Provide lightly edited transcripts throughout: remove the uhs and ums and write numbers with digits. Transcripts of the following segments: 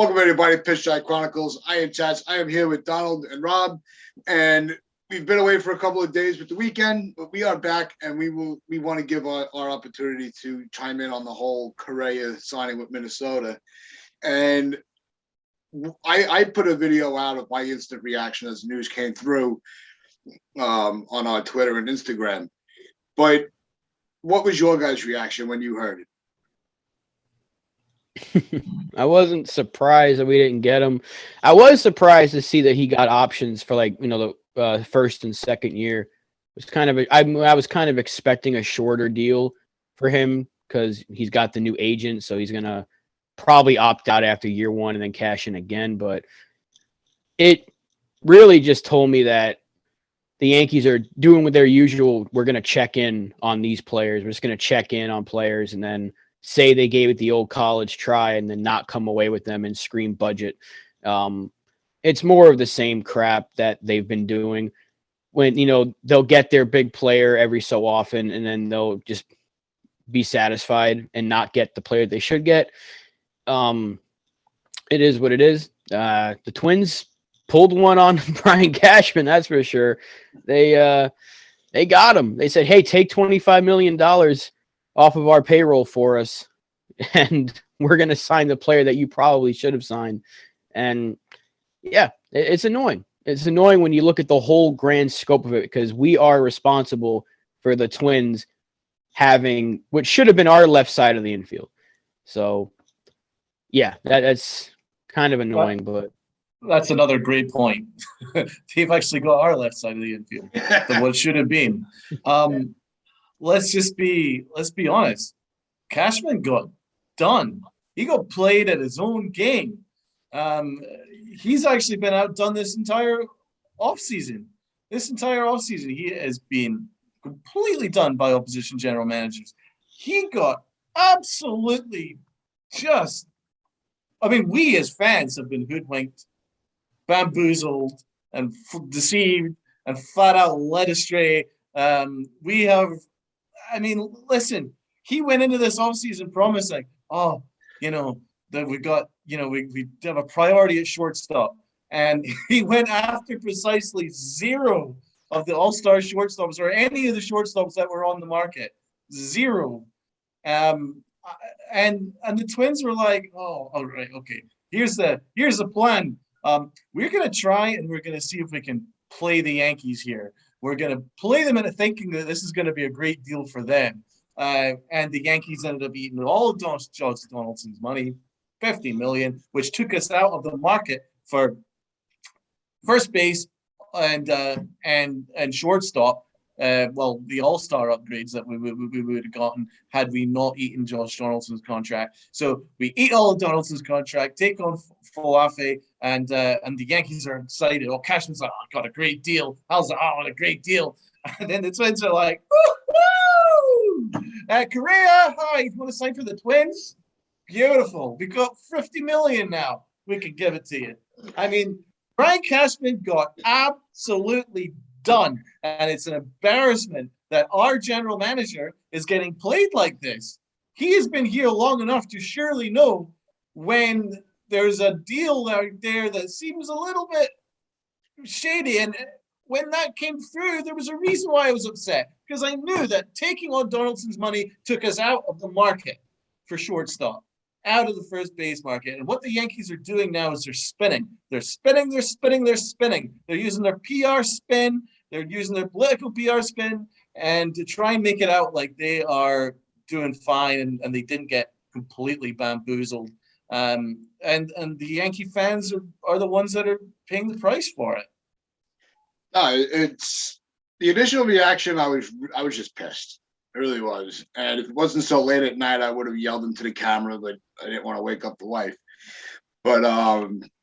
Welcome everybody to PinstripeChronicles. I am Tats. I am here with Donald and Rob, and we've been away for a couple of days with the weekend, but we are back, and we want to give our opportunity to chime in on the whole Correa signing with Minnesota. And I put a video out of my instant reaction as the news came through on our Twitter and Instagram. But what was your guys' reaction when you heard it? I wasn't surprised that we didn't get him. I was surprised to see that he got options for the first and second year. It was I was kind of expecting a shorter deal for him because he's got the new agent, so he's gonna probably opt out after year one and then cash in again. But it really just told me that the Yankees are doing with their usual. We're gonna check in on these players. We're just gonna check in on players and then say they gave it the old college try and then not come away with them and scream budget. It's more of the same crap that they've been doing when, they'll get their big player every so often and then they'll just be satisfied and not get the player they should get. It is what it is. The Twins pulled one on Brian Cashman, that's for sure. They got him. They said, hey, take $25 million off of our payroll for us, and we're going to sign the player that you probably should have signed. And yeah, it's annoying. It's annoying when you look at the whole grand scope of it, because we are responsible for the Twins having what should have been our left side of the infield. So yeah, that's kind of annoying, but that's another great point. They've actually got our left side of the infield than what should have been. Let's be honest. Cashman got done. He got played at his own game. He's actually been outdone this entire offseason. He has been completely done by opposition general managers. He got absolutely we as fans have been hoodwinked, bamboozled, and deceived, and flat out led astray. Listen, he went into this offseason promising, that we got, we have a priority at shortstop. And he went after precisely zero of the all-star shortstops or any of the shortstops that were on the market. Zero. And the Twins were like, oh, all right, okay. Here's the plan. We're going to try and we're going to see if we can play the Yankees here. We're going to play them into thinking that this is going to be a great deal for them. And the Yankees ended up eating all of Josh Donaldson's money, $50 million, which took us out of the market for first base and shortstop. The all-star upgrades that we would have gotten had we not eaten Josh Donaldson's contract. So we eat all of Donaldson's contract, take on Volpe, and the Yankees are excited. Oh, Cashman's like, I got a great deal. How's what a great deal. And then the Twins are like, woo-hoo! Correa, hi, you want to sign for the Twins? Beautiful. We got $50 million now. We can give it to you. I mean, Brian Cashman got absolutely done. And it's an embarrassment that our general manager is getting played like this. He has been here long enough to surely know when there's a deal out there that seems a little bit shady. And when that came through, there was a reason why I was upset, because I knew that taking on Donaldson's money took us out of the market for shortstop, out of the first base market. And what the Yankees are doing now is they're spinning. They're spinning. They're using their PR spin. They're using their political PR spin and to try and make it out like they are doing fine and they didn't get completely bamboozled. And the Yankee fans are the ones that are paying the price for it. No, it's the initial reaction. I was just pissed. It really was. And if it wasn't so late at night, I would have yelled into the camera, but I didn't want to wake up the wife. But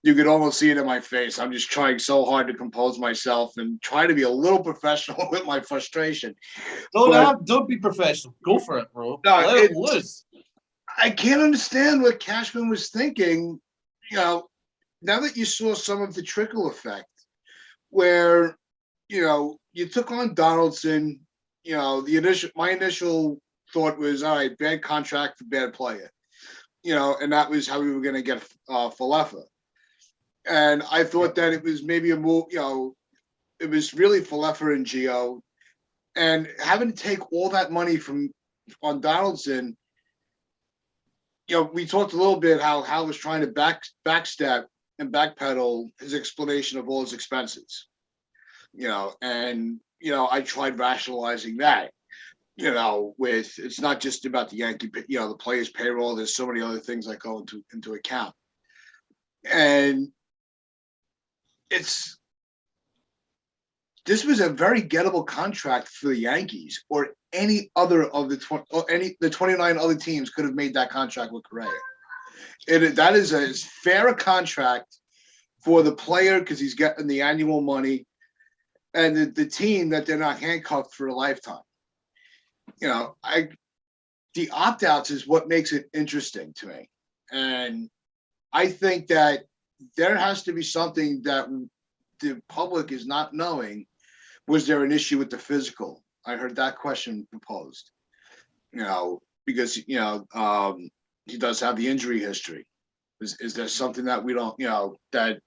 you could almost see it in my face. I'm just trying so hard to compose myself and try to be a little professional with my frustration. Don't be professional. Go for it, bro. No, let it loose. I can't understand what Cashman was thinking. Now that you saw some of the trickle effect, where you took on Donaldson. My initial thought was, all right, bad contract for bad player. and that was how we were going to get Falefa. And I thought that it was maybe a move, it was really Falefa and Gio, and having to take all that money on Donaldson. We talked a little bit how Hal was trying to backstep and backpedal his explanation of all his expenses, and I tried rationalizing that, with it's not just about the Yankee, the players' payroll. There's so many other things that go into account, and this was a very gettable contract for the Yankees or any other of the 29 other teams could have made that contract with Correa. That is as fair a contract for the player because he's getting the annual money, and the team that they're not handcuffed for a lifetime. The opt-outs is what makes it interesting to me. And I think that there has to be something that the public is not knowing. Was there an issue with the physical? I heard that question proposed, because, he does have the injury history. Is there something that we don't, that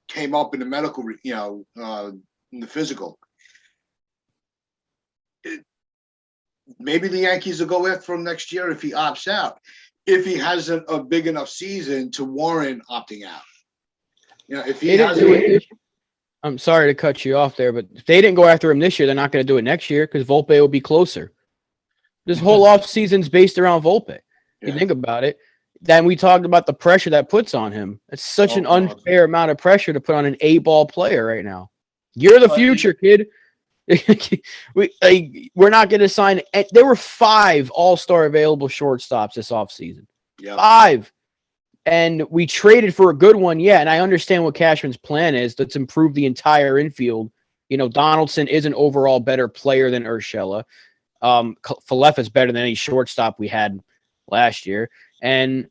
came up in the medical, in the physical? Maybe the Yankees will go after him next year if he opts out, if he has a big enough season to warrant opting out. If he has I'm sorry to cut you off there, but if they didn't go after him this year, they're not going to do it next year because Volpe will be closer. This whole offseason's based around Volpe. You think about it. Then we talked about the pressure that puts on him. It's such an unfair amount of pressure to put on an A-ball player right now. You're the future, kid. We're not going to sign. There were 5 all-star available shortstops this offseason. 5. And we traded for a good one, and I understand what Cashman's plan is. Let's improve the entire infield. Donaldson is an overall better player than Urshela. Falefa is better than any shortstop we had last year. And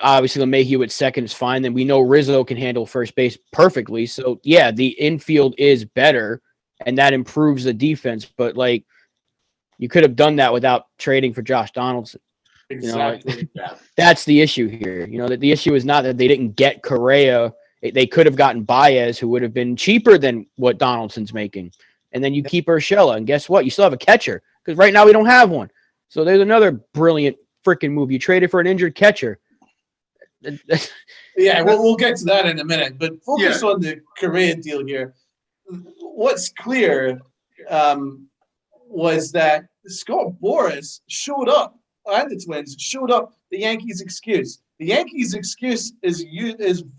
obviously LeMahieu at second is fine. Then we know Rizzo can handle first base perfectly. So, the infield is better, and that improves the defense. But, you could have done that without trading for Josh Donaldson. Exactly. That's the issue here. That the issue is not that they didn't get Correa. They could have gotten Baez, who would have been cheaper than what Donaldson's making. And then you keep Urshela. And guess what? You still have a catcher because right now we don't have one. So there's another brilliant freaking move. You traded for an injured catcher. We'll get to that in a minute. But focus on the Correa deal here. What's clear was that Scott Boras showed up, and the Twins showed up the Yankees' excuse. The Yankees' excuse is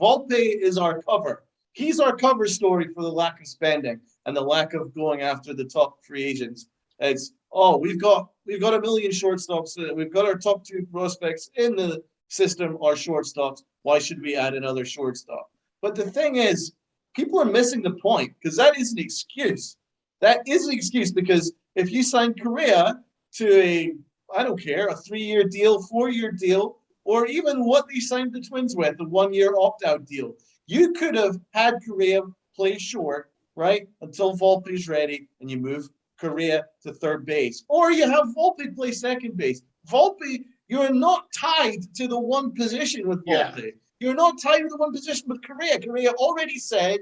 Volpe is our cover. He's our cover story for the lack of spending and the lack of going after the top free agents. It's we've got a million shortstops. We've got our top 2 prospects in the system are shortstops. Why should we add another shortstop? But the thing is, people are missing the point because that is an excuse. That is an excuse because if you sign Correa to I don't care, a 3-year deal, 4-year deal, or even what they signed the Twins with, a 1-year opt-out deal. You could have had Correa play short, right, until Volpe's ready, and you move Correa to third base. Or you have Volpe play second base. Volpe, you're not tied to the one position with Volpe. Yeah. You're not tied to the one position with Correa. Correa already said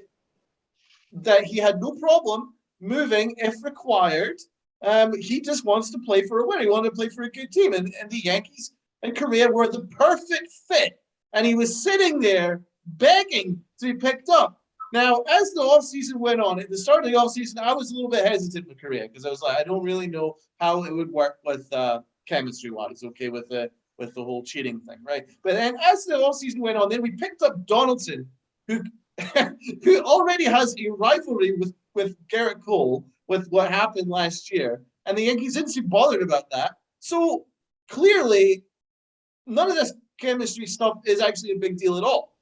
that he had no problem moving if required. He just wants to play for a winner. He wanted to play for a good team. And the Yankees and Correa were the perfect fit. And he was sitting there begging to be picked up. Now, as the offseason went on, at the start of the offseason, I was a little bit hesitant with Correa because I was like, I don't really know how it would work with chemistry-wise, okay, with the whole cheating thing, right? But then as the offseason went on, then we picked up Donaldson, who already has a rivalry with Garrett Cole, with what happened last year, and the Yankees didn't seem bothered about that. So clearly, none of this chemistry stuff is actually a big deal at all.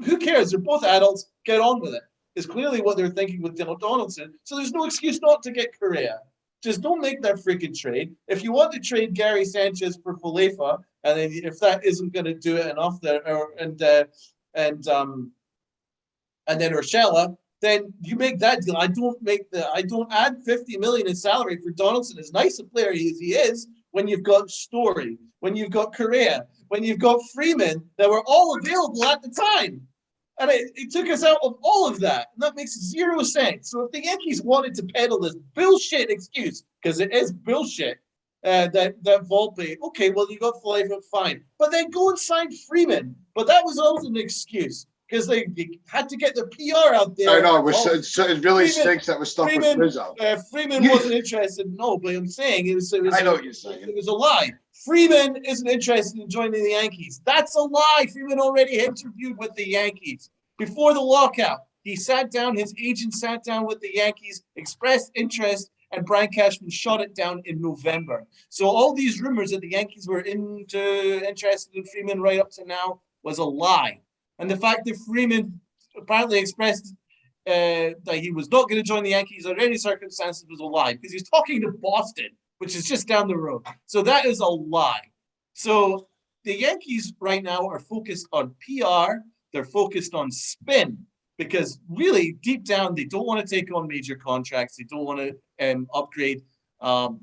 Who cares? They're both adults. Get on with it. Is clearly what they're thinking with Donaldson. So there's no excuse not to get Correa. Just don't make that freaking trade. If you want to trade Gary Sanchez for Falefa, and then if that isn't going to do it enough, and then Urshela, then you make that deal. I don't add $50 million in salary for Donaldson. As nice a player as he is, when you've got Story, when you've got Correa, when you've got Freeman that were all available at the time. And it took us out of all of that. And that makes zero sense. So if the Yankees wanted to peddle this bullshit excuse, because it is bullshit, that Volpe, okay, well, you got Volpe, fine. But then go and sign Freeman. But that was also an excuse because they had to get their PR out there. I know. It really stinks that was stuff with Rizzo. Freeman wasn't interested. No, but I'm saying it was I know what you're saying. It was a lie. Freeman isn't interested in joining the Yankees. That's a lie. Freeman already interviewed with the Yankees before the lockout. He sat down, his agent sat down with the Yankees, expressed interest, and Brian Cashman shot it down in November. So all these rumors that the Yankees were interested in Freeman right up to now was a lie. And the fact that Freeman apparently expressed that he was not going to join the Yankees under any circumstances was a lie because he's talking to Boston, which is just down the road. So that is a lie. So the Yankees right now are focused on PR. They're focused on spin because really deep down, they don't want to take on major contracts. They don't want to upgrade top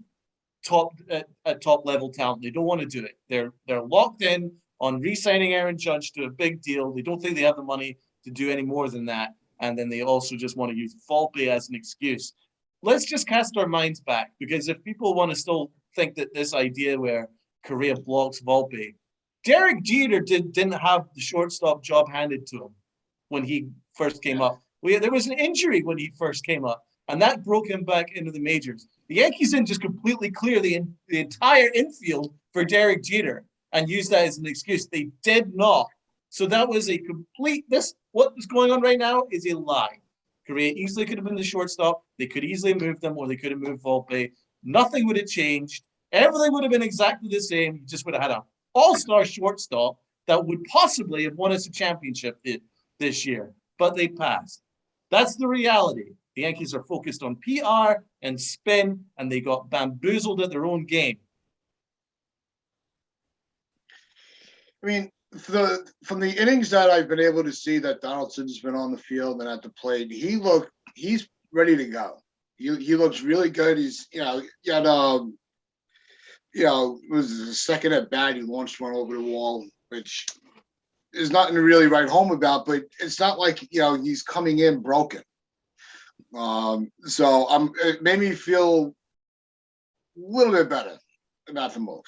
level talent. They don't want to do it. They're locked in on re-signing Aaron Judge to a big deal. They don't think they have the money to do any more than that. And then they also just want to use Volpe as an excuse. Let's just cast our minds back because if people want to still think that this idea where Correa blocks Volpe, Derek Jeter didn't have the shortstop job handed to him when he first came up. There was an injury when he first came up, and that broke him back into the majors. The Yankees didn't just completely clear the entire infield for Derek Jeter and use that as an excuse. They did not. So that was a complete, what is going on right now is a lie. Correa easily could have been the shortstop. They could easily move them, or they could have moved Volpe. Nothing would have changed. Everything would have been exactly the same. You just would have had an all-star shortstop that would possibly have won us a championship this year. But they passed. That's the reality. The Yankees are focused on PR and spin, and they got bamboozled at their own game. I mean, from the innings that I've been able to see that Donaldson's been on the field and at the plate, he's ready to go. He looks really good. He's it was the second at bat. He launched one over the wall, which is nothing to really write home about. But it's not like he's coming in broken. So it made me feel a little bit better about the move.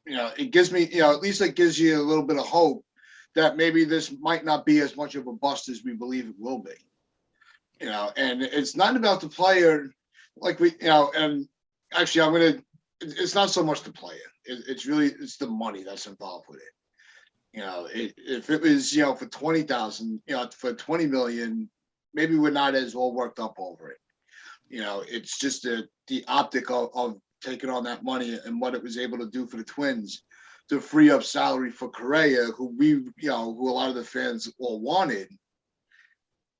It gives me, at least it gives you a little bit of hope that maybe this might not be as much of a bust as we believe it will be. And it's not about the player, like and actually it's not so much the player. It's the money that's involved with it. If it was, for 20,000, for 20 million, maybe we're not as well worked up over it. It's just the optic of taking on that money and what it was able to do for the Twins to free up salary for Correa, who who a lot of the fans all wanted.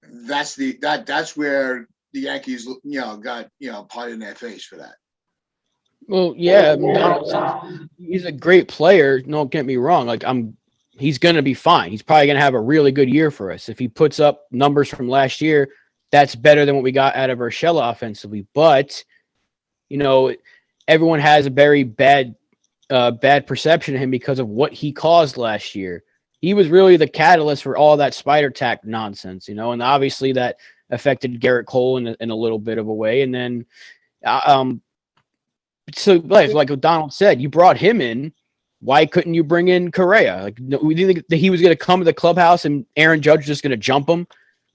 That's where the Yankees, got, pie in their face for that. Well, yeah, Donaldson, he's a great player. Don't get me wrong. He's going to be fine. He's probably going to have a really good year for us. If he puts up numbers from last year, that's better than what we got out of Urshela offensively. But, everyone has a very bad perception of him because of what he caused last year. He was really the catalyst for all that spider tack nonsense, and obviously that affected Garrett Cole in a little bit of a way. And then, so like Donald said, you brought him in. Why couldn't you bring in Correa? We didn't think that he was going to come to the clubhouse and Aaron Judge was just going to jump him.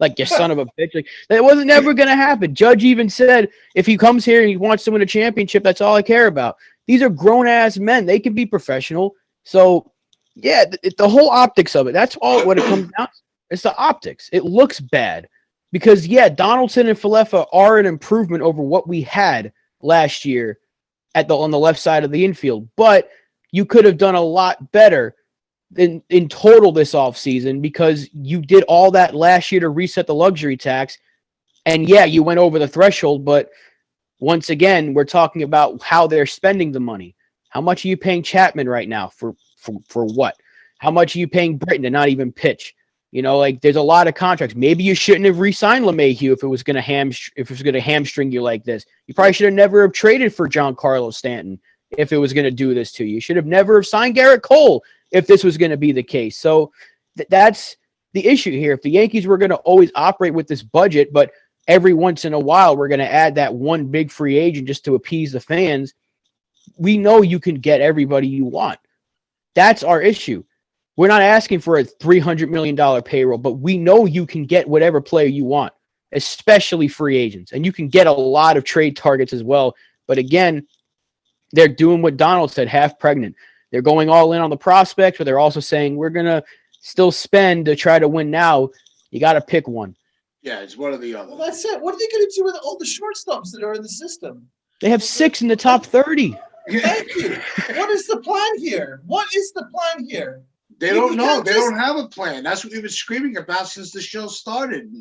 Like, you son of a bitch. That wasn't ever going to happen. Judge even said, if he comes here and he wants to win a championship, that's all I care about. These are grown-ass men. They can be professional. So, yeah, the whole optics of it, that's all what it comes down to. It's the optics. It looks bad. Because, yeah, Donaldson and Falefa are an improvement over what we had last year on the left side of the infield. But you could have done a lot better in total this offseason because you did all that last year to reset the luxury tax. And yeah, you went over the threshold, but once again, we're talking about how they're spending the money. How much are you paying Chapman right now for what? How much are you paying Britton to not even pitch? There's a lot of contracts. Maybe you shouldn't have re-signed LeMahieu if it was going to hamstring you like this. You probably should have never have traded for Giancarlo Stanton if it was going to do this to you. You should have never signed Garrett Cole if this was going to be the case. So that's the issue here. If the Yankees were going to always operate with this budget, but every once in a while we're going to add that one big free agent just to appease the fans, we know you can get everybody you want. That's our issue. We're not asking for a $300 million payroll, but we know you can get whatever player you want, especially free agents. And you can get a lot of trade targets as well. But again, they're doing what Donald said, half pregnant. They're going all in on the prospects, but they're also saying we're going to still spend to try to win now. You got to pick one. Yeah, it's one or the other. Well, that's it. What are they going to do with all the shortstops that are in the system? They have 6 in the top 30. Thank you. What is the plan here? What is the plan here? They don't know. They don't have a plan. That's what we've been screaming about since the show started.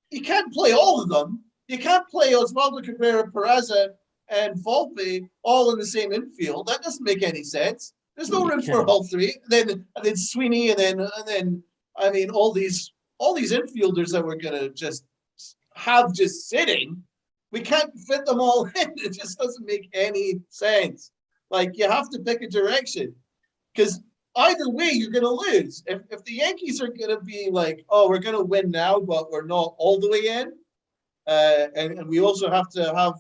You can't play all of them. You can't play Osvaldo Cabrera, Peraza, and Volpe all in the same infield. That doesn't make any sense. There's no room for all three. And then Sweeney, and then I mean all these infielders that we're gonna just have just sitting. We can't fit them all in. It just doesn't make any sense. Like, you have to pick a direction, because either way you're gonna lose. If the Yankees are gonna be like, oh, we're gonna win now, but we're not all the way in, and we also have to have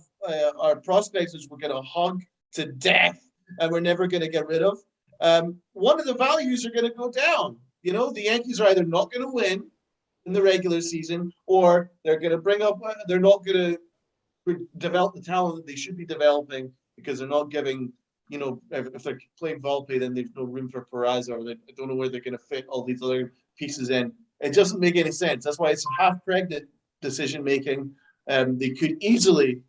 our prospects, which we're gonna hug to death and we're never gonna get rid of. One of the values are gonna go down. You know, the Yankees are either not gonna win in the regular season, or they're gonna bring up. They're not gonna develop the talent that they should be developing, because they're not giving, you know, if they're playing Volpe, then there's no room for Peraza, or they don't know where they're going to fit all these other pieces in. It doesn't make any sense. That's why it's half-pregnant decision-making. They could easily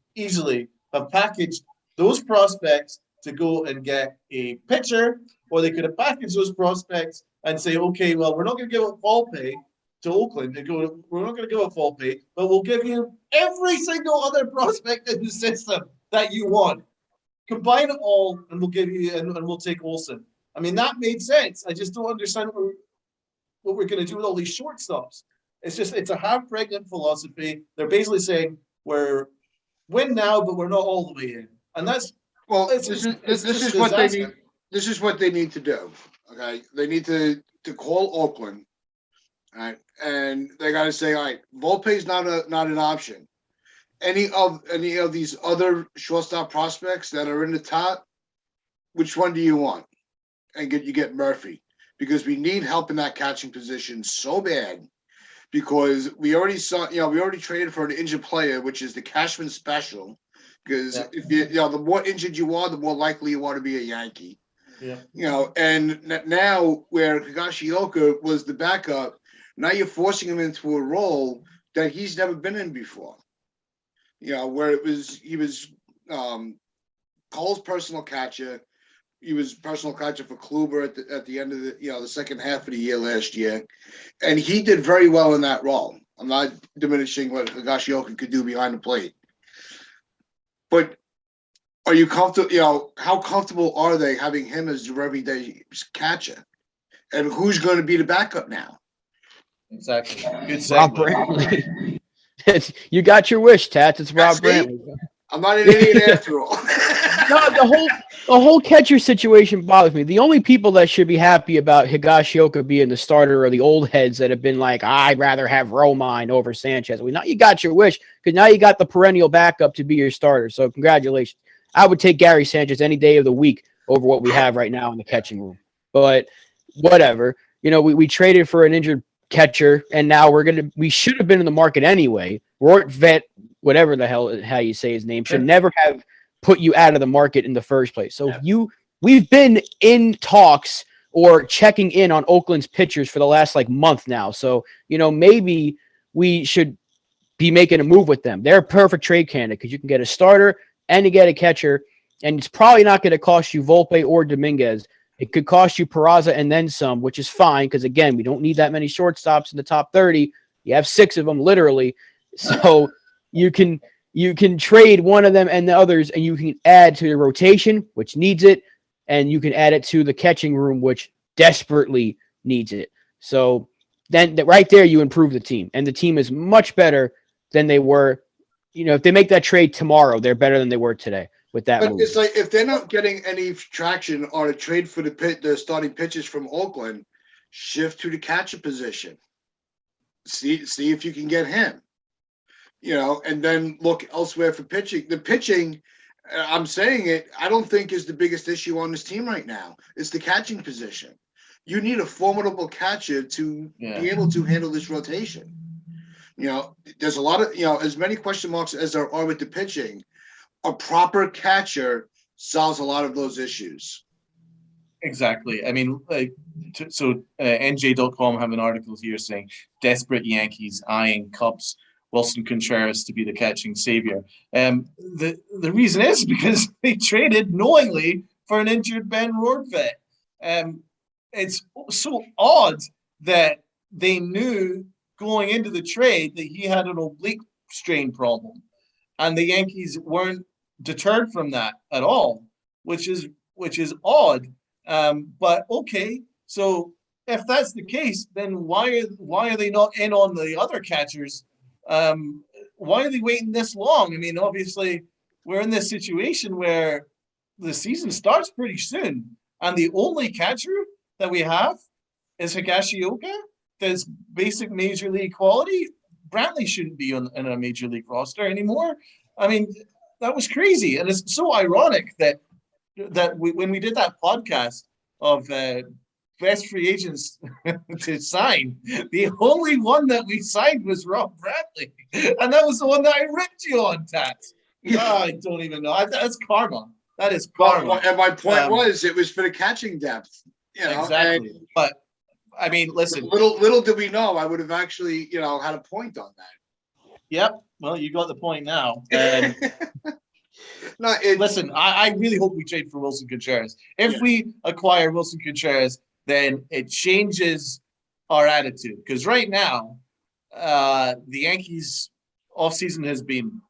have packaged those prospects to go and get a pitcher, or they could have packaged those prospects and say, okay, well, we're not going to give up Volpe to Oakland. We're not going to give up Volpe, but we'll give you every single other prospect in the system that you want. Combine it all, and we'll give you, and we'll take Olsen. I mean, that made sense. I just don't understand what we're going to do with all these shortstops. It's a half-pregnant philosophy. They're basically saying we're win now, but we're not all the way in, and that's this is what they need. This is what they need to do. Okay, they need to call Oakland. All right, and they got to say, all right, Volpe's not an option. Any of these other shortstop prospects that are in the top, which one do you want? And get Murphy, because we need help in that catching position so bad. Because we already traded for an injured player, which is the Cashman special. Because if the more injured you are, the more likely you want to be a Yankee. Yeah. You know, and now where Higashioka was the backup, now you're forcing him into a role that he's never been in before. You know, where he was Cole's personal catcher. He was personal catcher for Kluber at the end of the second half of the year last year, and he did very well in that role. I'm not diminishing what Higashioka could do behind the plate, but are you comfortable? You know, how comfortable are they having him as your everyday catcher, and who's going to be the backup now? Exactly. Good Rob segue. Brantley. You got your wish, Tats. It's Rob Brantley. I'm not an idiot after all. No, the whole catcher situation bothers me. The only people that should be happy about Higashioka being the starter are the old heads that have been like, I'd rather have Romine over Sanchez. Well, now you got your wish, because now you got the perennial backup to be your starter. So congratulations. I would take Gary Sanchez any day of the week over what we have right now in the catching room. But whatever. You know, we traded for an injured catcher, and now we should have been in the market anyway. Rort Vet, whatever the hell how you say his name, should never have put you out of the market in the first place. So we've been in talks or checking in on Oakland's pitchers for the last month now. So, you know, maybe we should be making a move with them. They're a perfect trade candidate, because you can get a starter and you get a catcher, and it's probably not going to cost you Volpe or Dominguez. It could cost you Peraza and then some, which is fine, because, again, we don't need that many shortstops in the top 30. You have 6 of them, literally. So you can trade one of them and the others, and you can add to the rotation, which needs it, and you can add it to the catching room, which desperately needs it. So then right there, you improve the team, and the team is much better than they were. You know, if they make that trade tomorrow, they're better than they were today. with that But move. it's like if they're not getting any traction on a trade for the starting pitchers from Oakland, shift to the catcher position. See if you can get him. And then look elsewhere for pitching. The pitching, I'm saying it, I don't think is the biggest issue on this team right now. It's the catching position. You need a formidable catcher to be able to handle this rotation. There's a lot of, as many question marks as there are with the pitching. A proper catcher solves a lot of those issues. Exactly. I mean, NJ.com have an article here saying desperate Yankees eyeing Cubs Wilson Contreras to be the catching savior. The reason is because they traded knowingly for an injured Ben Rortvedt. It's so odd that they knew going into the trade that he had an oblique strain problem, and the Yankees weren't deterred from that at all, which is odd. But okay, so if that's the case, then why are they not in on the other catchers? Why are they waiting this long? I mean, obviously, we're in this situation where the season starts pretty soon, and the only catcher that we have is Higashioka. That's basic major league quality. Brantley shouldn't be in a major league roster anymore. I mean, that was crazy, and it's so ironic that when we did that podcast of best free agents to sign, the only one that we signed was Rob Brantley, and that was the one that I ripped you on, Tats. I don't even know. That's karma. That is karma. And my point was, it was for the catching depth. Exactly. But I mean, listen. Little did we know, I would have actually, had a point on that. Yep. Well, you got the point now. No, listen, I really hope we trade for Wilson Contreras. If we acquire Wilson Contreras, then it changes our attitude. Because right now, the Yankees offseason has been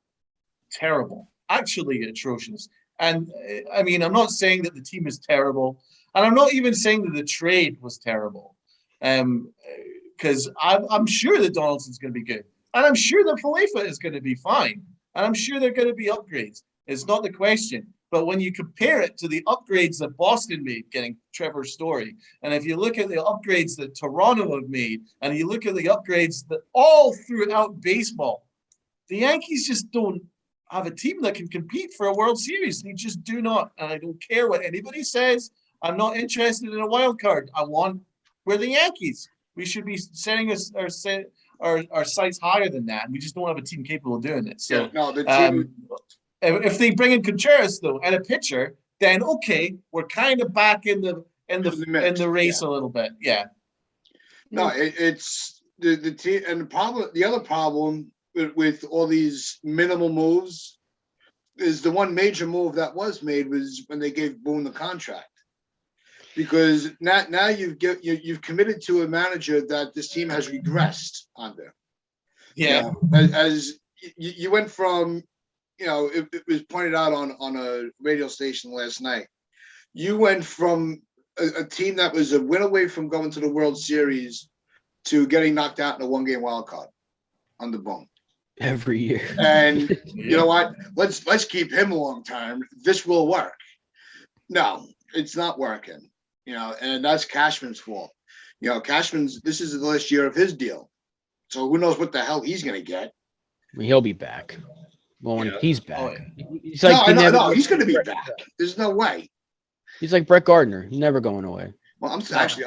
terrible, actually atrocious. And I mean, I'm not saying that the team is terrible, and I'm not even saying that the trade was terrible. Because I'm sure that Donaldson's going to be good, and I'm sure that Volpe is going to be fine, and I'm sure they're going to be upgrades. It's not the question. But when you compare it to the upgrades that Boston made, getting Trevor Story, and if you look at the upgrades that Toronto have made, and you look at the upgrades that all throughout baseball, the Yankees just don't have a team that can compete for a World Series. They just do not. And I don't care what anybody says. I'm not interested in a wild card. We're the Yankees. We should be setting our sights higher than that. And we just don't have a team capable of doing it. So the team. If they bring in Contreras though and a pitcher, then okay, we're kind of back in the race a little bit. Yeah. No, it's the team, and the problem. The other problem with all these minimal moves is the one major move that was made was when they gave Boone the contract. Because now you've committed to a manager that this team has regressed under. Yeah. As you went from, it was pointed out on a radio station last night. You went from a team that was a win away from going to the World Series to getting knocked out in a one-game wild card on the Boone. Every year. And you know what? Let's keep him a long time. This will work. No, it's not working. And that's Cashman's fault. This is the last year of his deal. So who knows what the hell he's gonna get. I mean, he'll be back. Well, when he's back. Oh, yeah. He's like no, he's gonna be back. There's no way. He's like Brett Gardner, never going away. Well, I'm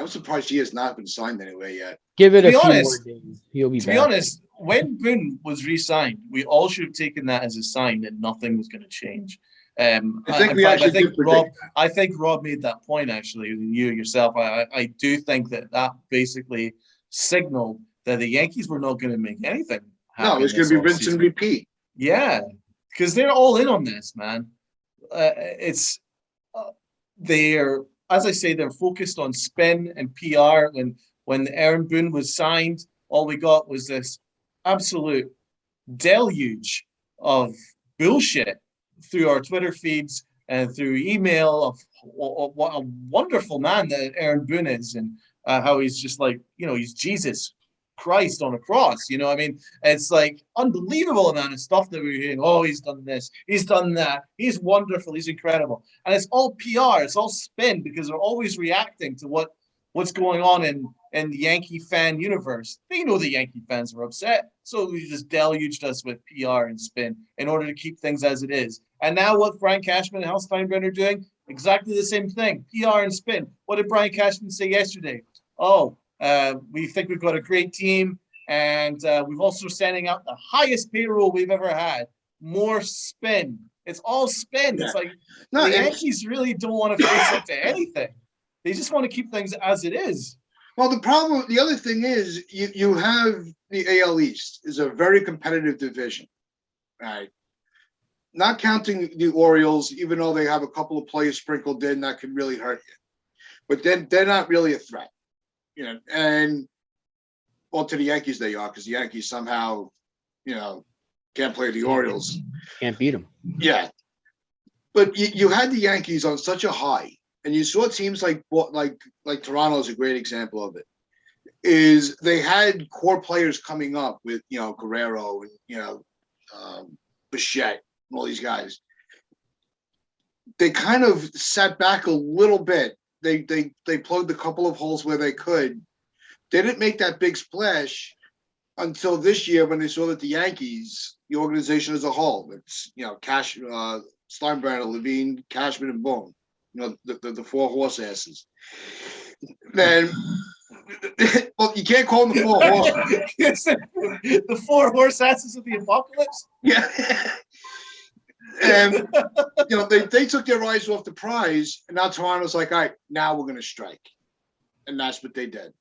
surprised he has not been signed anyway yet. Give it a few more days. He'll be back. To be honest, when Boone was re-signed, we all should have taken that as a sign that nothing was going to change. I think Rob made that point actually. You yourself, I do think that basically signaled that the Yankees were not going to make anything happen. No, it's going to be rinse and repeat. Yeah, because they're all in on this, man. They're, as I say, they're focused on spin and PR. When Aaron Boone was signed, all we got was this absolute deluge of bullshit through our Twitter feeds and through email of what a wonderful man that Aaron Boone is, and how he's just like, he's Jesus Christ on a cross. You know, I mean, it's like unbelievable amount of stuff that we're hearing. Oh, he's done this, he's done that, he's wonderful, he's incredible. And it's all PR, it's all spin because they're always reacting to what's going on in the Yankee fan universe. They know the Yankee fans were upset, so they just deluged us with PR and spin in order to keep things as it is. And now what Brian Cashman and Hal Steinbrenner are doing? Exactly the same thing, PR and spin. What did Brian Cashman say yesterday? Oh, we think we've got a great team, and we've also sending out the highest payroll we've ever had. More spin. It's all spin. Yeah. It's like the Yankees really don't want to face up to anything. They just want to keep things as it is. Well, the other thing is you have the AL East is a very competitive division, right? Not counting the Orioles, even though they have a couple of players sprinkled in that could really hurt you. But then they're not really a threat, you know. And well, to the Yankees they are, because the Yankees somehow, you know, can't play the Orioles. Can't beat them. Yeah. But you had the Yankees on such a high. And you saw teams like Toronto is a great example of it. Is they had core players coming up with, you know, Correa and, you know, Bichette and all these guys. They kind of sat back a little bit. They plugged a couple of holes where they could. They didn't make that big splash until this year when they saw that the Yankees, the organization as a whole, it's, you know, Steinbrenner, Levine, Cashman, and Boone. You know, the four horse asses. Then, well, you can't call them the four horse. The four horse asses of the apocalypse? Yeah. And, you know, they took their eyes off the prize, and now Toronto's like, all right, now we're going to strike. And that's what they did.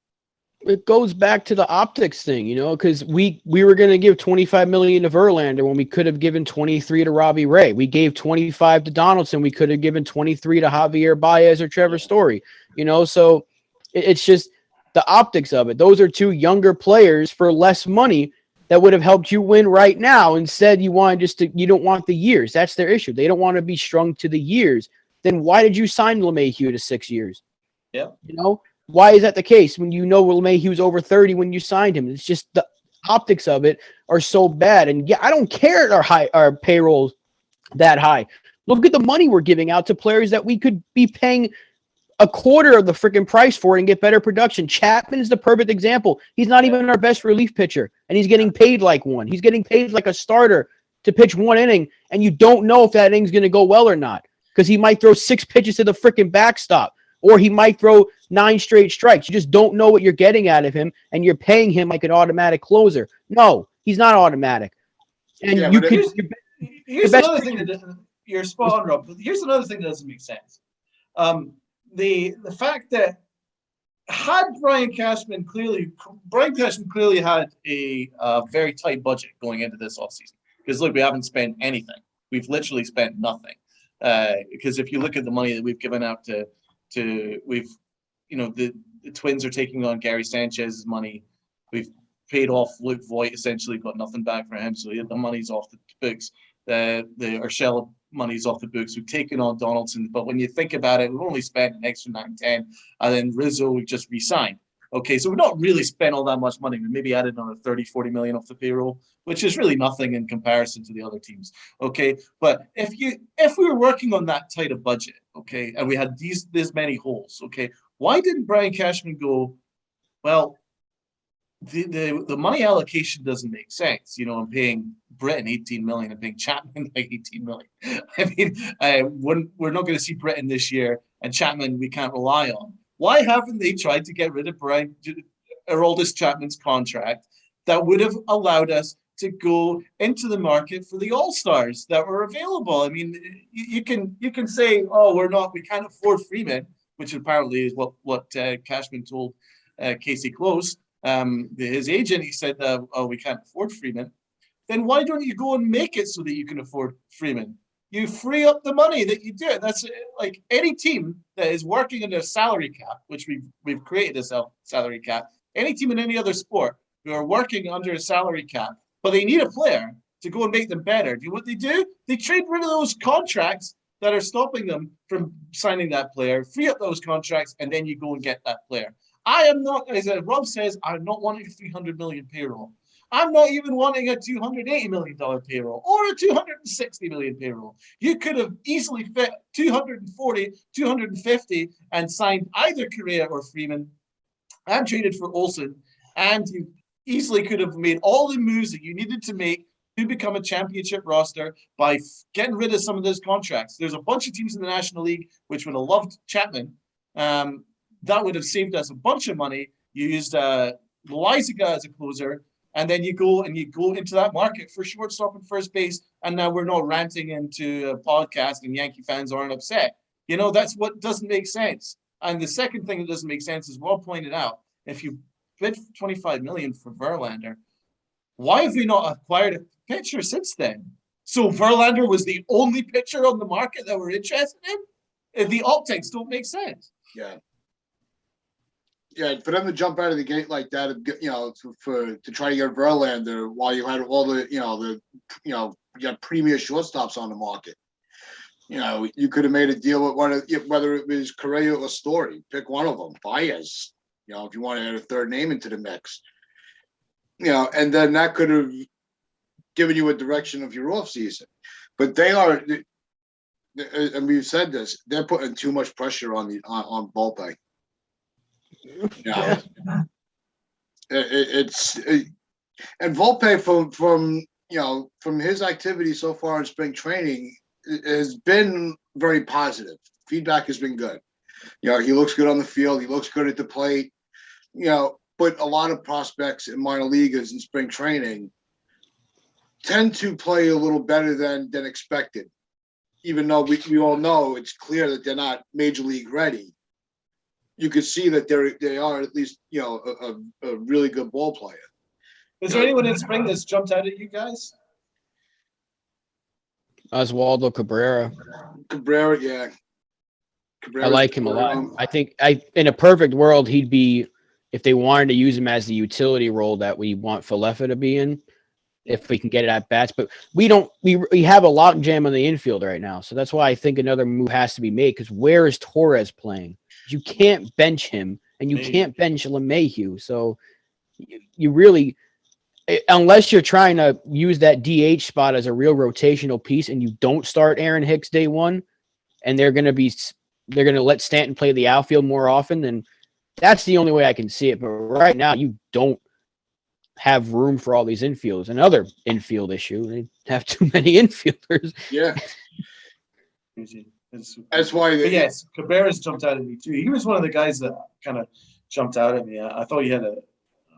It goes back to the optics thing, you know, because we were going to give $25 million to Verlander when we could have given 23 to Robbie Ray. We gave 25 to Donaldson. We could have given 23 to Javier Baez or Trevor Story, you know. So it's just the optics of it. Those are two younger players for less money that would have helped you win right now. Instead, you don't want the years. That's their issue. They don't want to be strung to the years. Then why did you sign LeMahieu to 6 years? Yeah, you know. Why is that the case when you know LeMahieu was over 30 when you signed him? It's just the optics of it are so bad. And yeah, I don't care our payroll's that high. Look at the money we're giving out to players that we could be paying a quarter of the freaking price for and get better production. Chapman is the perfect example. He's not even our best relief pitcher, and he's getting paid like one. He's getting paid like a starter to pitch one inning, and you don't know if that inning's going to go well or not because he might throw 6 pitches to the freaking backstop. Or he might throw 9 straight strikes. You just don't know what you're getting out of him, and you're paying him like an automatic closer. No, he's not automatic. And yeah, you could. Here's another thing that doesn't. You're spot on, Rob. But here's another thing that doesn't make sense. The fact that had Brian Cashman clearly had a very tight budget going into this offseason. Because look, we haven't spent anything. We've literally spent nothing. Because if you look at the money that we've given out the Twins are taking on Gary Sanchez's money. We've paid off Luke Voigt, essentially got nothing back for him, so the money's off the books. The Urshela money's off the books. We've taken on Donaldson, but when you think about it, we've only spent an extra 9-10, and then Rizzo we just re-signed. Okay, so we've not really spent all that much money. We maybe added another 30-40 million off the payroll, which is really nothing in comparison to the other teams. Okay, but if we were working on that tight a budget, okay, and we had this many holes, okay, why didn't Brian Cashman go, well, the money allocation doesn't make sense. You know, I'm paying Britton 18 million and paying Chapman like 18 million. I mean, we're not going to see Britton this year, and Chapman we can't rely on. Why haven't they tried to get rid of Aroldis Chapman's contract that would have allowed us to go into the market for the All-Stars that were available? I mean, you can say, oh, we can't afford Freeman, which apparently is what Cashman told Casey Close, his agent. He said, oh, we can't afford Freeman. Then why don't you go and make it so that you can afford Freeman? You free up the money that you do. That's like any team that is working under a salary cap, which we've created a salary cap. Any team in any other sport who are working under a salary cap, but they need a player to go and make them better. Do you know what they do? They trade rid of those contracts that are stopping them from signing that player, free up those contracts, and then you go and get that player. I am not, as Rob says, I'm not wanting a 300 million payroll. I'm not even wanting a $280 million payroll or a 260 million payroll. You could have easily fit 240, 250 and signed either Correa or Freeman and traded for Olsen. And you easily could have made all the moves that you needed to make to become a championship roster by getting rid of some of those contracts. There's a bunch of teams in the National League which would have loved Chapman. That would have saved us a bunch of money. You used Loizaga as a closer, and then you go into that market for shortstop and first base, and now we're not ranting into a podcast and Yankee fans aren't upset. That's what doesn't make sense. And the second thing that doesn't make sense is well pointed out. If you bid $25 million for Verlander, why have we not acquired a pitcher since then? So Verlander was the only pitcher on the market that we're interested in? The optics don't make sense. Yeah. Yeah, for them to jump out of the gate like that, to try to get Verlander while you had all the, you got premier shortstops on the market. You could have made a deal with one of, whether it was Correa or Story, pick one of them, Baez, if you want to add a third name into the mix, and then that could have given you a direction of your offseason. But they are, and we've said this, they're putting too much pressure on Volpe. And Volpe from his activity so far in spring training has been very positive. Feedback has been good. He looks good on the field. He looks good at the plate. But a lot of prospects in minor leaguers in spring training tend to play a little better than expected, even though we all know it's clear that they're not major league ready. You could see that they are at least, a really good ball player. Is there anyone in spring that's jumped out at you guys? Oswaldo Cabrera. Yeah. I like him a lot. I think in a perfect world, he'd be, if they wanted to use him as the utility role that we want Falefa to be in, if we can get it at bats. But we have a logjam on the infield right now. So that's why I think another move has to be made, because where is Torres playing? You can't bench him, and you can't bench LeMahieu. So you really, unless you're trying to use that DH spot as a real rotational piece, and you don't start Aaron Hicks day one, and they're going to let Stanton play the outfield more often, then that's the only way I can see it. But right now, you don't have room for all these infielders. Another infield issue, they have too many infielders. Yeah. That's why. Yes, Cabrera's jumped out at me too. He was one of the guys that kind of jumped out at me. I thought he had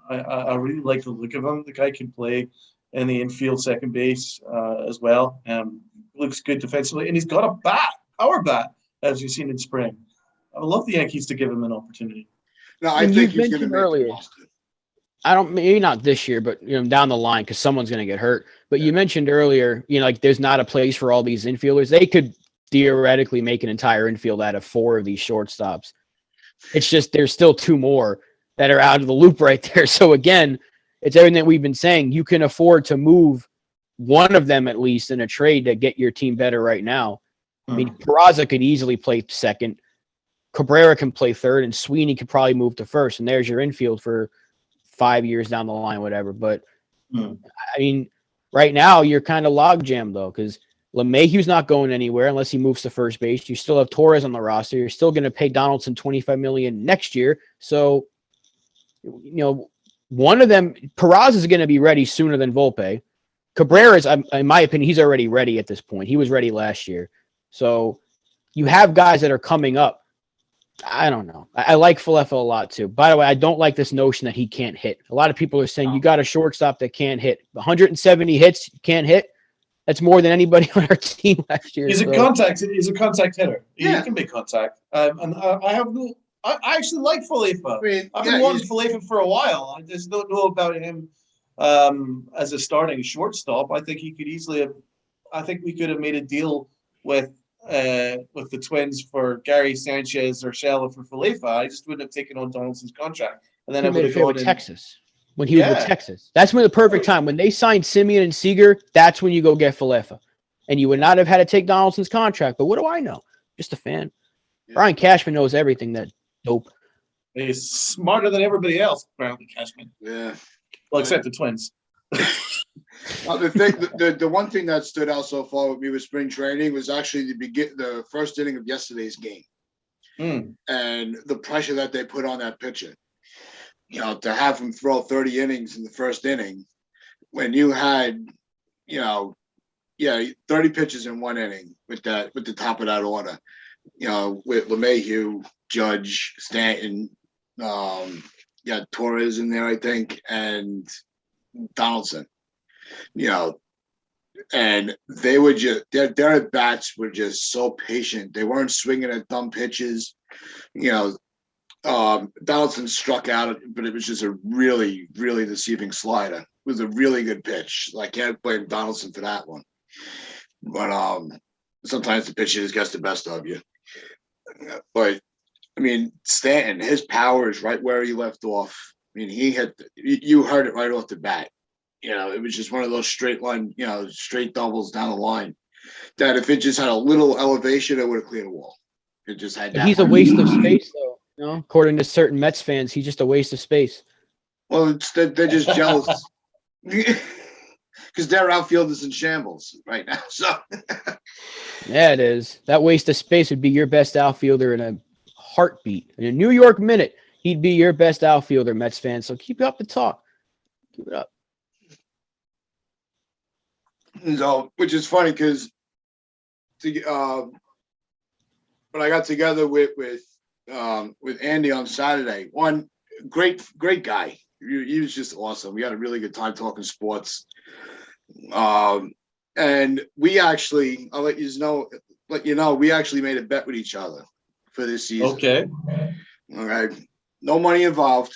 I really like the look of him. The guy can play in the infield, second base as well. Looks good defensively, and he's got a power bat, as you've seen in spring. I would love the Yankees to give him an opportunity. No, I think he's going to make earlier. Maybe not this year, but down the line, because someone's going to get hurt. But you mentioned earlier, there's not a place for all these infielders. They could theoretically make an entire infield out of 4 of these shortstops. It's just there's still 2 more that are out of the loop right there. So again, it's everything that we've been saying. You can afford to move one of them at least in a trade to get your team better right now. I mean, Peraza could easily play second. Cabrera can play third, and Sweeney could probably move to first. And there's your infield for 5 years down the line, whatever. But I mean, right now you're kind of logjam though, because LeMahieu's not going anywhere unless he moves to first base. You still have Torres on the roster. You're still going to pay Donaldson $25 million next year. So, one of them, Peraza is going to be ready sooner than Volpe. Cabrera is, in my opinion, he's already ready at this point. He was ready last year. So you have guys that are coming up. I don't know. I like Falefa a lot too. By the way, I don't like this notion that he can't hit. A lot of people are saying you got a shortstop that can't hit. 170 hits, can't hit. That's more than anybody on our team last year. He's a contact hitter. Yeah. He can make contact. And I actually like Falefa. I've been wanting Falefa for a while. I just don't know about him as a starting shortstop. I think he could easily have. I think we could have made a deal with the Twins for Gary Sanchez or Shella for Falefa. I just wouldn't have taken on Donaldson's contract, and then I would have gone with Texas. When he was with Texas, that's when the perfect time. When they signed Simeon and Seager, that's when you go get Falefa, and you would not have had to take Donaldson's contract. But what do I know? Just a fan. Yeah. Brian Cashman knows everything. That dope. He's smarter than everybody else, apparently, Cashman. Yeah. Well, except the Twins. The one thing that stood out so far with me with spring training was actually the first inning of yesterday's game, and the pressure that they put on that pitcher. To have him throw 30 innings in the first inning when you had, 30 pitches in one inning with the top of that order, with LeMahieu, Judge, Stanton, Torres in there, I think, and Donaldson. And they were just their at bats were just so patient. They weren't swinging at dumb pitches. Donaldson struck out, but it was just a really, really deceiving slider. It was a really good pitch. I can't blame Donaldson for that one. But sometimes the pitch just gets the best of you. But I mean, Stanton, his power is right where he left off. I mean, you heard it right off the bat. It was just one of those straight doubles down the line that if it just had a little elevation, it would have cleared a wall. It just had that. He's a waste of space, though. According to certain Mets fans, he's just a waste of space. Well, they're just jealous because their outfield is in shambles right now. So yeah, it is. That waste of space would be your best outfielder in a heartbeat. In a New York minute, he'd be your best outfielder, Mets fans. So keep up the talk. Keep it up. So, which is funny because when I got together with Andy on Saturday, one great guy. He was just awesome. We had a really good time talking sports. And we actually, I'll let you know, we actually made a bet with each other for this season. Okay. All right. No money involved,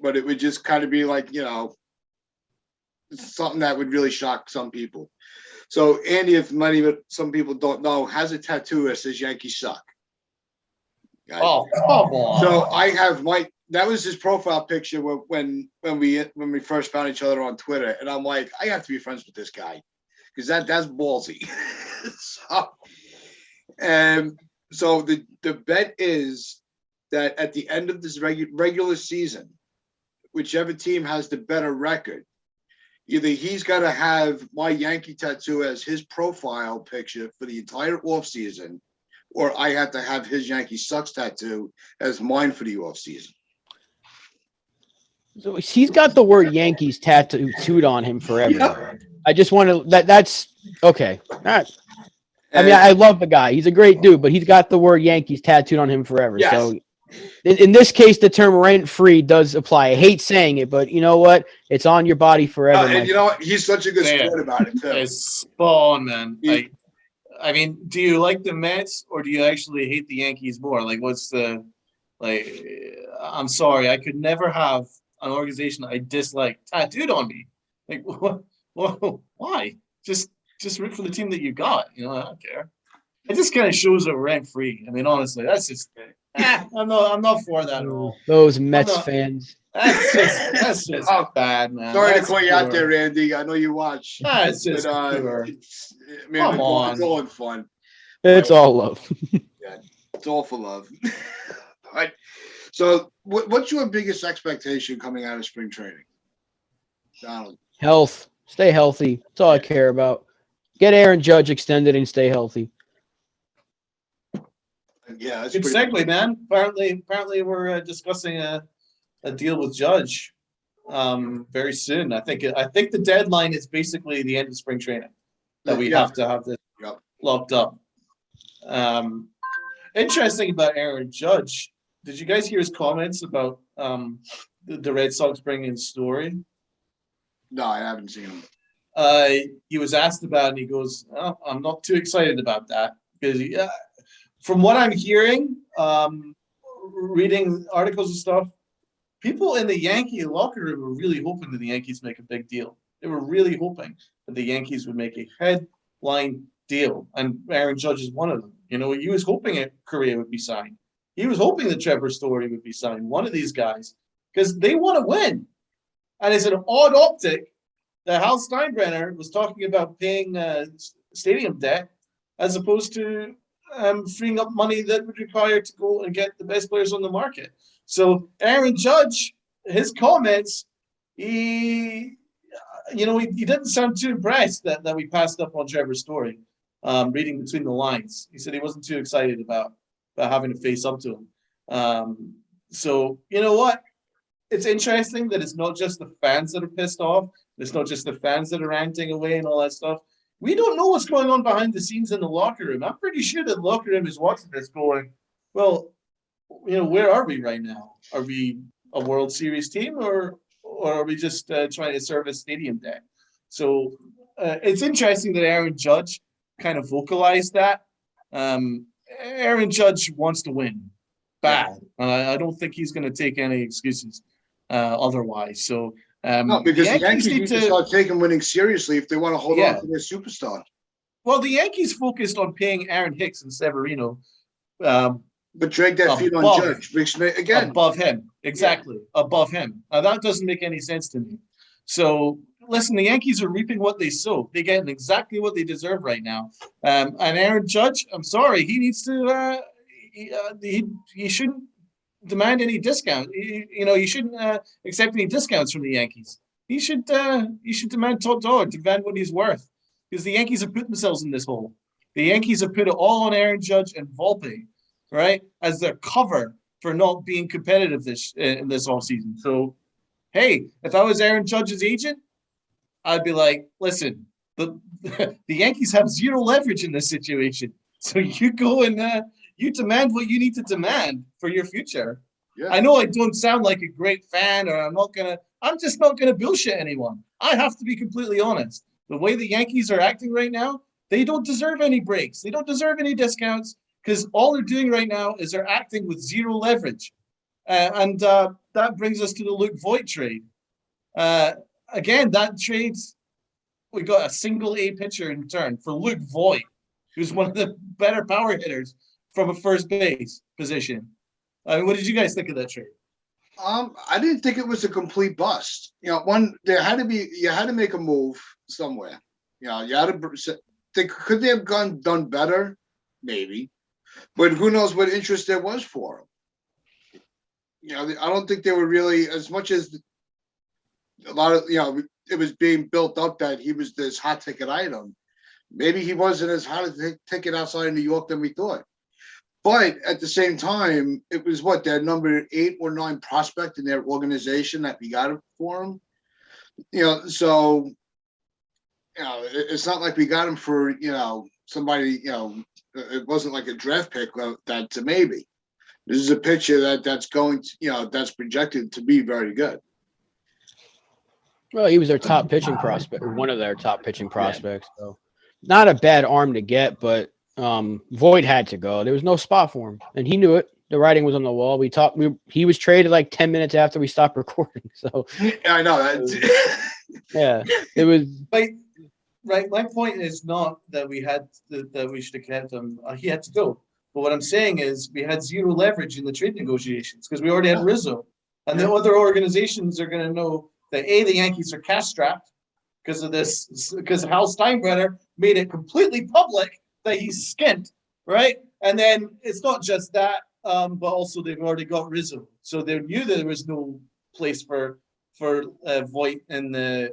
but it would just kind of be something that would really shock some people. So Andy, if some people don't know, has a tattoo that says Yankees suck. Right? Oh, come on. So I have that was his profile picture when we first found each other on Twitter. And I'm like, I have to be friends with this guy because that's ballsy. So the bet is that at the end of this regular season, whichever team has the better record, either he's got to have my Yankee tattoo as his profile picture for the entire offseason, or I have to have his Yankee sucks tattoo as mine for the offseason. So he's got the word Yankees tattooed on him forever. Yeah. I just want to that's okay. Right. I mean, I love the guy. He's a great dude, but he's got the word Yankees tattooed on him forever. Yes. So in this case, the term rent-free does apply. I hate saying it, but you know what? It's on your body forever. And you know what? He's such a good sport about it, too. It's spawn, man. I mean, do you like the Mets or do you actually hate the Yankees more? What's the I'm sorry, I could never have an organization I dislike tattooed on me. Why? Just root for the team that you got. I don't care. It just kind of shows a rent free. I mean, honestly, that's just. I'm not for that at all. Those Mets fans. That's just bad, man. Sorry to call you out there, Randy. I know you watch. It's just pure. Come on. It's all in fun. It's all love. Yeah, it's all for love. All right. So, what's your biggest expectation coming out of spring training, Donald? Health. Stay healthy. That's all I care about. Get Aaron Judge extended and stay healthy. Yeah, that's good segue, man. Apparently, we're discussing a deal with Judge very soon. I think the deadline is basically the end of spring training that we have to have this locked up. Interesting about Aaron Judge. Did you guys hear his comments about the Red Sox bringing in Story? No, I haven't seen him. He was asked about it, and he goes, oh, I'm not too excited about that because from what I'm hearing, reading articles and stuff, people in the Yankee locker room were really hoping that the Yankees make a big deal. They were really hoping that the Yankees would make a headline deal, and Aaron Judge is one of them. He was hoping Correa would be signed. He was hoping that Trevor Story would be signed, one of these guys, because they want to win. And it's an odd optic that Hal Steinbrenner was talking about paying stadium debt as opposed to freeing up money that would require to go and get the best players on the market. So Aaron Judge, his comments, he didn't sound too impressed that we passed up on Trevor Story. Reading between the lines, he said he wasn't too excited about having to face up to him. So you know what? It's interesting that it's not just the fans that are pissed off. It's not just the fans that are ranting away and all that stuff. We don't know what's going on behind the scenes in the locker room. I'm pretty sure the locker room is watching this going, well, where are we right now? Are we a World Series team or are we just trying to service stadium debt? So it's interesting that Aaron Judge kind of vocalized that. Aaron Judge wants to win bad. I don't think he's going to take any excuses otherwise. So no, because the Yankees need to start taking winning seriously if they want to hold on to their superstar. Well, the Yankees focused on paying Aaron Hicks and Severino. But drag that feet on Judge. Again. Above him. Exactly. Yeah. Above him. That doesn't make any sense to me. So, listen, the Yankees are reaping what they sow. They're getting exactly what they deserve right now. And Aaron Judge, I'm sorry, he needs to he shouldn't demand any discount. He shouldn't accept any discounts from the Yankees. He should demand top dollar, demand what he's worth. Because the Yankees have put themselves in this hole. The Yankees have put it all on Aaron Judge and Volpe, right, as their cover for not being competitive in this offseason. So, hey, if I was Aaron Judge's agent, I'd be like, listen, the Yankees have zero leverage in this situation. So you go and you demand what you need to demand for your future. Yeah. I know I don't sound like a great fan, or I'm just not gonna bullshit anyone. I have to be completely honest. The way the Yankees are acting right now, they don't deserve any breaks. They don't deserve any discounts because all they're doing right now is they're acting with zero leverage. And that brings us to the Luke Voit trade. Again, that trade, we got a single A pitcher in return for Luke Voit, who's one of the better power hitters from a first base position. What did you guys think of that trade? I didn't think it was a complete bust. You had to make a move somewhere. You had to. Could they have done better? Maybe, but who knows what interest there was for him. I don't think they were really, as much as a lot of it was being built up that he was this hot ticket item. Maybe he wasn't as hot a ticket outside of New York than we thought. But at the same time, it was their number 8 or 9 prospect in their organization that we got it for him. So it's not like we got him for somebody. It wasn't like a draft pick. That's a maybe. This is a pitcher that's going to that's projected to be very good. Well, he was their top pitching prospect, or one of their top pitching prospects. Yeah. So not a bad arm to get, but Voit had to go. There was no spot for him, and he knew it. The writing was on the wall. He was traded like 10 minutes after we stopped recording. So I know that. Yeah, it was. Right. My point is not that we should have kept him. He had to go. But what I'm saying is we had zero leverage in the trade negotiations because we already had Rizzo, and the other organizations are going to know that the Yankees are cash strapped because of this, because Hal Steinbrenner made it completely public that he's skint, right? And then it's not just that, but also they've already got Rizzo, so they knew that there was no place for Voit in the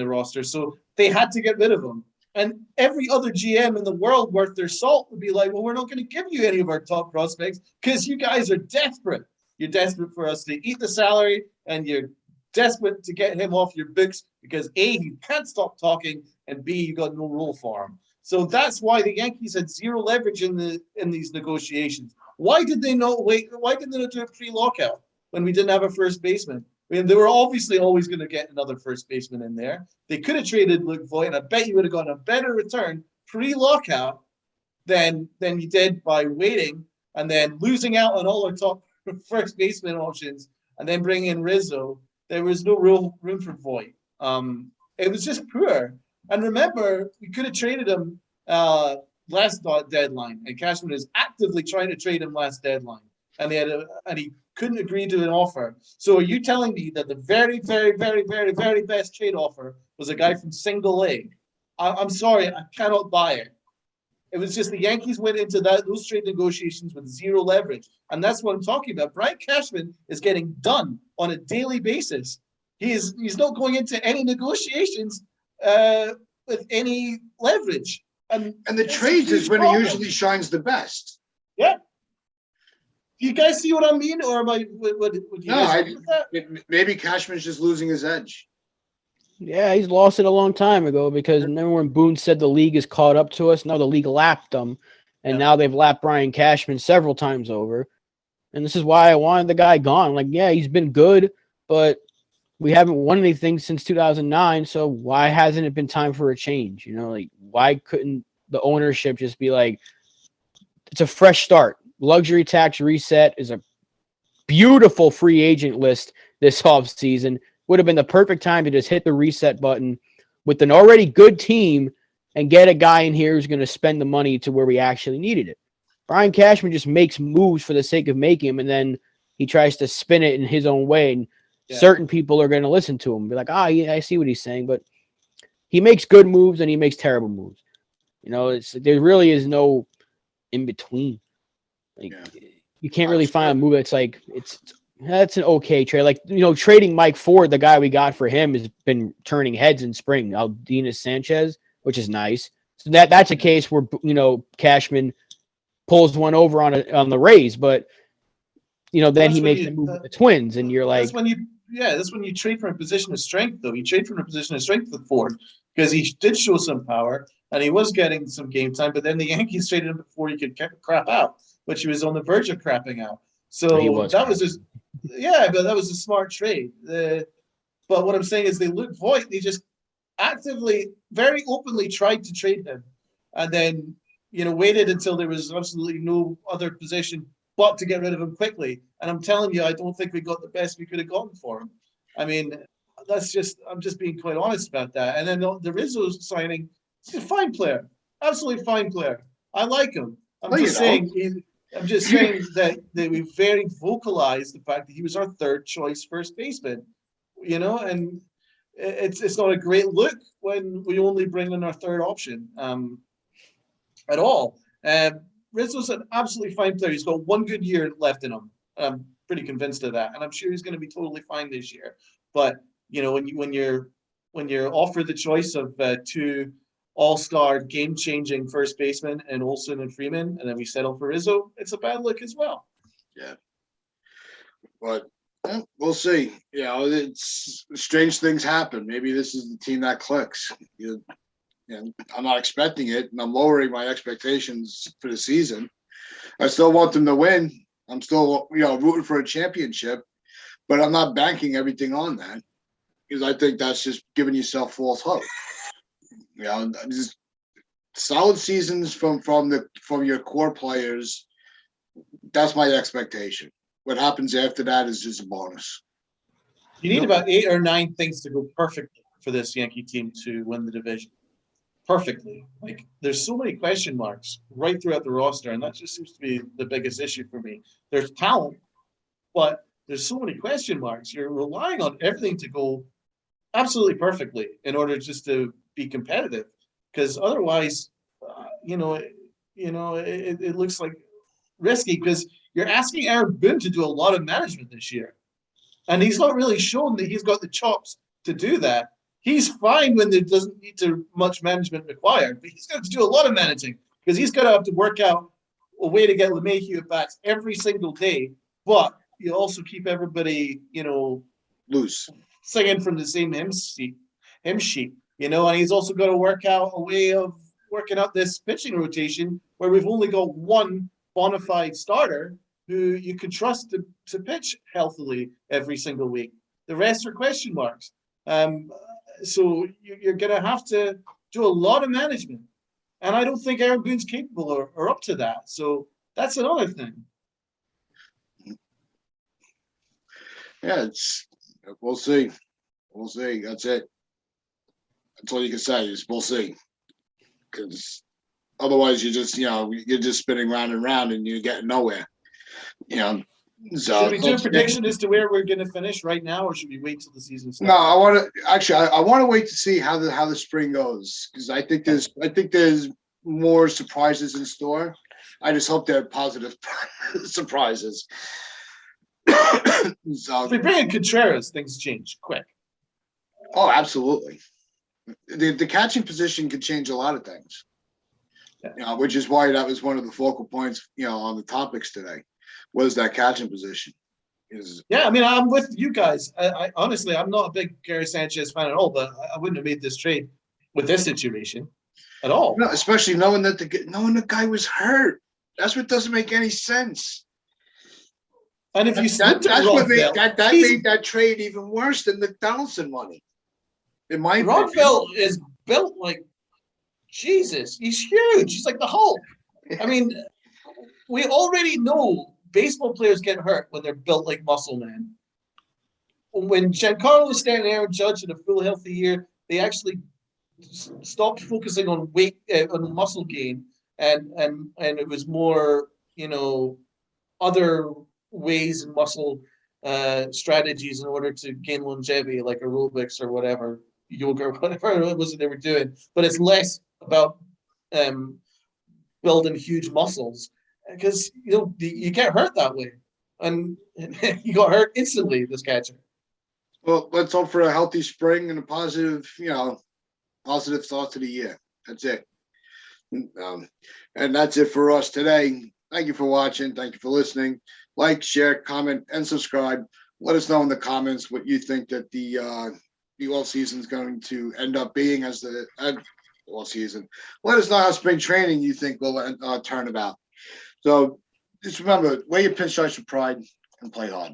roster, so they had to get rid of him. And every other GM in the world worth their salt would be like, well, we're not going to give you any of our top prospects because you guys are desperate. You're desperate for us to eat the salary, and you're desperate to get him off your books because A, he can't stop talking, and B, you got no role for him. So that's why the Yankees had zero leverage in these negotiations. Why did they not wait? Why didn't they do a pre-lockout when we didn't have a first baseman? I mean, they were obviously always going to get another first baseman in there. They could have traded Luke Voit, and I bet you would have gotten a better return pre-lockout than you did by waiting and then losing out on all our top first baseman options and then bringing in Rizzo. There was no real room for Voit. It was just poor. And remember, we could have traded him last deadline, and Cashman is actively trying to trade him last deadline, and he couldn't agree to an offer. So are you telling me that the very, very, very, very, very best trade offer was a guy from single A? I'm sorry, I cannot buy it. It was just the Yankees went into those trade negotiations with zero leverage. And that's what I'm talking about. Brian Cashman is getting done on a daily basis. He's not going into any negotiations with any leverage. And the trades is when he usually shines the best. Yeah. Do you guys see what I mean? Or am I would you guys agree with that? Maybe Cashman's just losing his edge. Yeah, he's lost it a long time ago because remember when Boone said the league is caught up to us? No, the league lapped them, and now they've lapped Brian Cashman several times over. And this is why I wanted the guy gone. Like, yeah, he's been good, but we haven't won anything since 2009, so why hasn't it been time for a change? You know, like, why couldn't the ownership just be like, it's a fresh start. Luxury tax reset is a beautiful free agent list this offseason. Would have been the perfect time to just hit the reset button with an already good team and get a guy in here who's going to spend the money to where we actually needed it. Brian Cashman just makes moves for the sake of making them, and then he tries to spin it in his own way, and certain people are going to listen to him, be like, yeah, I see what he's saying, but he makes good moves and he makes terrible moves. You know, there really is no in between. Like, you can't really find a move that's like that's an okay trade. Like, you know, trading Mike Ford, the guy we got for him, has been turning heads in spring. Aldenis Sanchez, which is nice. So that's a case where, you know, Cashman pulls one over on the Rays, but you know, then he makes a move with the Twins, and you're like, that's when you trade from a position of strength, though. You trade from a position of strength with Ford because he did show some power and he was getting some game time, but then the Yankees traded him before he could crap out, which he was on the verge of crapping out. So that was just, but that was a smart trade. But what I'm saying is they just actively, very openly tried to trade him, and then, you know, waited until there was absolutely no other position but to get rid of him quickly. And I'm telling you, I don't think we got the best we could have gotten for him. I mean, I'm just being quite honest about that. And then the Rizzo signing, he's a fine player, absolutely fine player. I like him. I'm just saying that we very vocalized the fact that he was our third choice first baseman, you know, and it's not a great look when we only bring in our third option at all. Rizzo's an absolutely fine player. He's got one good year left in him. I'm pretty convinced of that, and I'm sure he's going to be totally fine this year. But you know, when you're offered the choice of two all-star game-changing first basemen and Olsen and Freeman, and then we settle for Rizzo, it's a bad look as well. Yeah, but we'll see. You know, it's strange things happen. Maybe this is the team that clicks. I'm not expecting it, and I'm lowering my expectations for the season. I still want them to win. I'm still, rooting for a championship, but I'm not banking everything on that because I think that's just giving yourself false hope. Just solid seasons from your core players. That's my expectation. What happens after that is just a bonus. You need about 8 or 9 things to go perfectly for this Yankee team to win the division. Perfectly. Like, there's so many question marks right throughout the roster, and that just seems to be the biggest issue for me. There's talent, but there's so many question marks. You're relying on everything to go absolutely perfectly in order just to be competitive, because otherwise, it looks like risky because you're asking Aaron Boone to do a lot of management this year, and he's not really shown that he's got the chops to do that. He's fine when there doesn't need to much management required, but he's got to do a lot of managing because he's got to have to work out a way to get LeMahieu at bats every single day. But you also keep everybody, loose, singing from the same hymn sheet, and he's also got to work out a way of working out this pitching rotation where we've only got one bona fide starter who you can trust to pitch healthily every single week. The rest are question marks. So you're going to have to do a lot of management. And I don't think Aaron Boone's capable or up to that. So that's another thing. Yeah, we'll see. We'll see. That's it. That's all you can say is we'll see. Because otherwise you're just spinning round and round and you're getting nowhere. So should we do a prediction as to where we're going to finish right now, or should we wait till the season starts? No, I want to wait to see how the spring goes because I think there's more surprises in store. I just hope they're positive surprises. So, If we bring in Contreras, things change quick. oh, absolutely. The catching position could change a lot of things. Which is why that was one of the focal points, on the topics today, was that catching position. Yeah, I mean, I'm with you guys. I honestly, I'm not a big Gary Sanchez fan at all, but I wouldn't have made this trade with this situation at all. No, especially knowing that the guy was hurt. That's what doesn't make any sense. And if you That's what made that trade even worse than the Donaldson money. In my opinion, Rodfeld is built like Jesus. He's huge. He's like the Hulk. I mean, we already know baseball players get hurt when they're built like muscle men. When Giancarlo Stanton and Aaron Judge in a full healthy year, they actually stopped focusing on weight, on muscle gain, and it was more, other ways and muscle strategies in order to gain longevity, like aerobics or whatever, yoga or whatever it was that they were doing. But it's less about building huge muscles, because you get hurt that way, and he got hurt instantly, this catcher. Well, let's hope for a healthy spring and a positive start to the year. That's it. And that's it for us today. Thank you for watching. Thank you for listening. Like, share, comment, and subscribe. Let us know in the comments what you think that the all season is going to end up being as the all season. Let us know how spring training you think will turn about. So just remember, wear your pinstripes with pride and play hard.